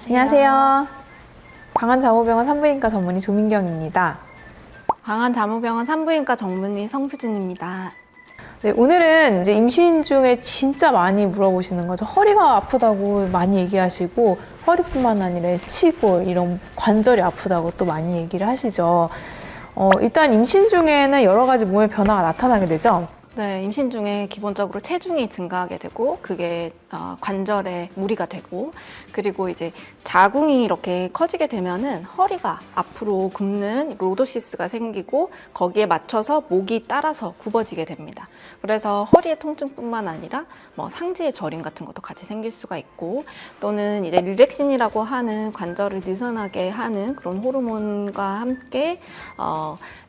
안녕하세요. 광안자모병원 산부인과 전문의 조민경입니다. 광안자모병원 산부인과 전문의 성수진입니다. 네, 오늘은 이제 임신 중에 진짜 많이 물어보시는 거죠. 허리가 아프다고 많이 얘기하시고, 허리뿐만 아니라 치골, 이런 관절이 아프다고 또 많이 얘기를 하시죠. 일단 임신 중에는 여러 가지 몸의 변화가 나타나게 되죠. 네, 임신 중에 기본적으로 체중이 증가하게 되고 그게 관절에 무리가 되고, 그리고 이제 자궁이 이렇게 커지게 되면은 허리가 앞으로 굽는 로도시스가 생기고 거기에 맞춰서 목이 따라서 굽어지게 됩니다. 그래서 허리의 통증뿐만 아니라 뭐 상지의 저림 같은 것도 같이 생길 수가 있고, 또는 이제 릴렉신이라고 하는 관절을 느슨하게 하는 그런 호르몬과 함께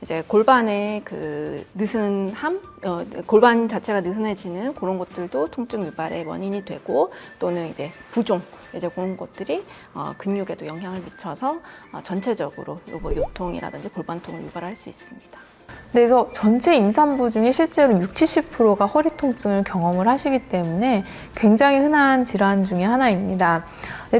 이제 골반의 그 느슨함, 골반 자체가 느슨해지는 그런 것들도 통증 유발의 원인이 되고, 또는 이제 부종, 이제 그런 것들이 근육에도 영향을 미쳐서 전체적으로 요통이라든지 골반통을 유발할 수 있습니다. 그래서 전체 임산부 중에 실제로 60~70%가 허리 통증을 경험을 하시기 때문에 굉장히 흔한 질환 중에 하나입니다.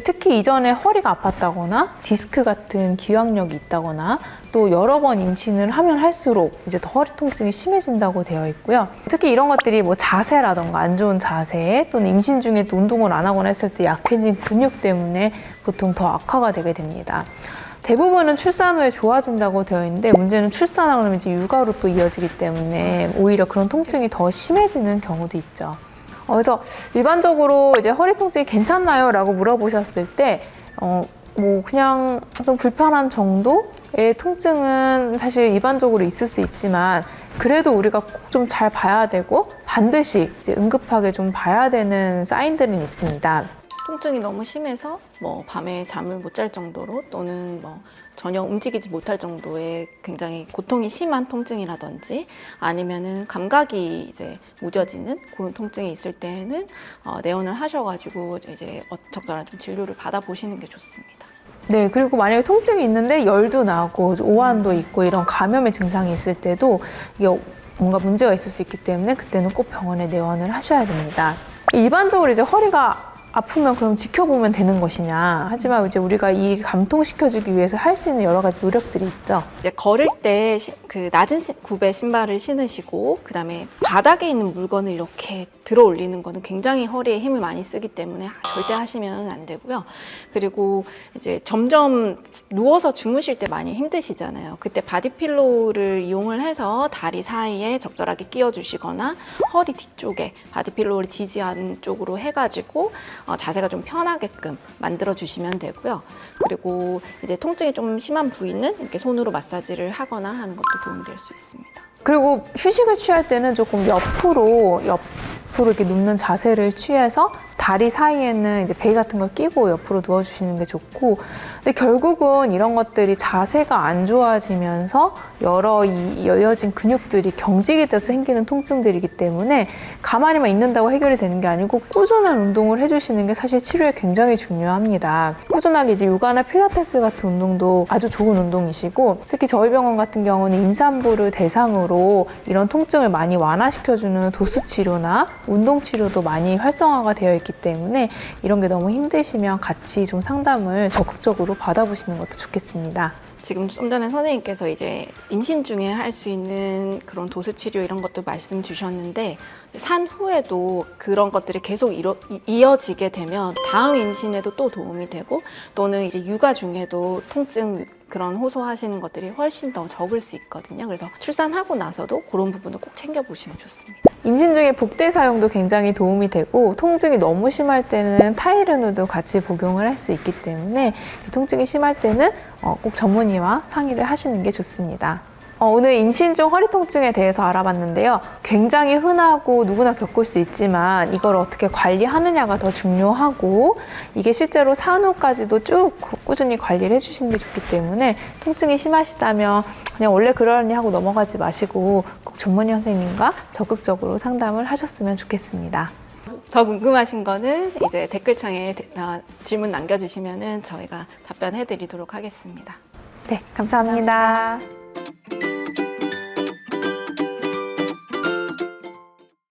특히 이전에 허리가 아팠다거나 디스크 같은 기왕력이 있다거나 또 여러 번 임신을 하면 할수록 이제 더 허리 통증이 심해진다고 되어 있고요. 특히 이런 것들이 뭐 자세라던가 안 좋은 자세, 또는 임신 중에 또 운동을 안 하거나 했을 때 약해진 근육 때문에 보통 더 악화가 되게 됩니다. 대부분은 출산 후에 좋아진다고 되어 있는데, 문제는 출산하고 나면 이제 육아로 또 이어지기 때문에 오히려 그런 통증이 더 심해지는 경우도 있죠. 그래서 일반적으로 이제 허리 통증이 괜찮나요? 라고 물어보셨을 때, 뭐 그냥 좀 불편한 정도의 통증은 사실 일반적으로 있을 수 있지만, 그래도 우리가 꼭 좀 잘 봐야 되고 반드시 이제 응급하게 좀 봐야 되는 사인들은 있습니다. 통증이 너무 심해서 뭐 밤에 잠을 못 잘 정도로, 또는 뭐 전혀 움직이지 못할 정도의 굉장히 고통이 심한 통증이라든지, 아니면은 감각이 이제 무뎌지는 그런 통증이 있을 때에는 내원을 하셔가지고 이제 적절한 좀 진료를 받아보시는 게 좋습니다. 네, 그리고 만약에 통증이 있는데 열도 나고 오한도 있고 이런 감염의 증상이 있을 때도 이게 뭔가 문제가 있을 수 있기 때문에 그때는 꼭 병원에 내원을 하셔야 됩니다. 일반적으로 이제 허리가 아프면 그럼 지켜보면 되는 것이냐. 하지만 이제 우리가 이 감통시켜주기 위해서 할 수 있는 여러 가지 노력들이 있죠. 이제 걸을 때 그 낮은 굽의 신발을 신으시고, 그 다음에 바닥에 있는 물건을 이렇게 들어 올리는 거는 굉장히 허리에 힘을 많이 쓰기 때문에 절대 하시면 안 되고요. 그리고 이제 점점 누워서 주무실 때 많이 힘드시잖아요. 그때 바디필로우를 이용을 해서 다리 사이에 적절하게 끼워주시거나, 허리 뒤쪽에 바디필로우를 지지하는 쪽으로 해가지고 자세가 좀 편하게끔 만들어 주시면 되고요. 그리고 이제 통증이 좀 심한 부위는 이렇게 손으로 마사지를 하거나 하는 것도 도움이 될 수 있습니다. 그리고 휴식을 취할 때는 조금 옆으로 이렇게 눕는 자세를 취해서 다리 사이에는 이제 베이 같은 걸 끼고 옆으로 누워주시는 게 좋고, 근데 결국은 이런 것들이 자세가 안 좋아지면서 여러 이 여여진 근육들이 경직이 돼서 생기는 통증들이기 때문에 가만히만 있는다고 해결이 되는 게 아니고 꾸준한 운동을 해주시는 게 사실 치료에 굉장히 중요합니다. 꾸준하게 이제 요가나 필라테스 같은 운동도 아주 좋은 운동이시고, 특히 저희 병원 같은 경우는 임산부를 대상으로 이런 통증을 많이 완화시켜주는 도수 치료나 운동 치료도 많이 활성화가 되어 있기 때문에 이런 게 너무 힘드시면 같이 좀 상담을 적극적으로 받아보시는 것도 좋겠습니다. 지금 좀 전에 선생님께서 이제 임신 중에 할 수 있는 그런 도수 치료 이런 것도 말씀 주셨는데, 산 후에도 그런 것들이 계속 이어지게 되면 다음 임신에도 또 도움이 되고, 또는 이제 육아 중에도 통증 그런 호소하시는 것들이 훨씬 더 적을 수 있거든요. 그래서 출산하고 나서도 그런 부분을 꼭 챙겨보시면 좋습니다. 임신 중에 복대 사용도 굉장히 도움이 되고, 통증이 너무 심할 때는 타이레놀도 같이 복용을 할 수 있기 때문에 통증이 심할 때는 꼭 전문의와 상의를 하시는 게 좋습니다. 오늘 임신 중 허리 통증에 대해서 알아봤는데요. 굉장히 흔하고 누구나 겪을 수 있지만 이걸 어떻게 관리하느냐가 더 중요하고, 이게 실제로 산후까지도 쭉 꾸준히 관리를 해주시는 게 좋기 때문에 통증이 심하시다면 그냥 원래 그러려니 하고 넘어가지 마시고 꼭 전문의 선생님과 적극적으로 상담을 하셨으면 좋겠습니다. 더 궁금하신 거는 이제 댓글창에 질문 남겨주시면은 저희가 답변해 드리도록 하겠습니다. 네, 감사합니다.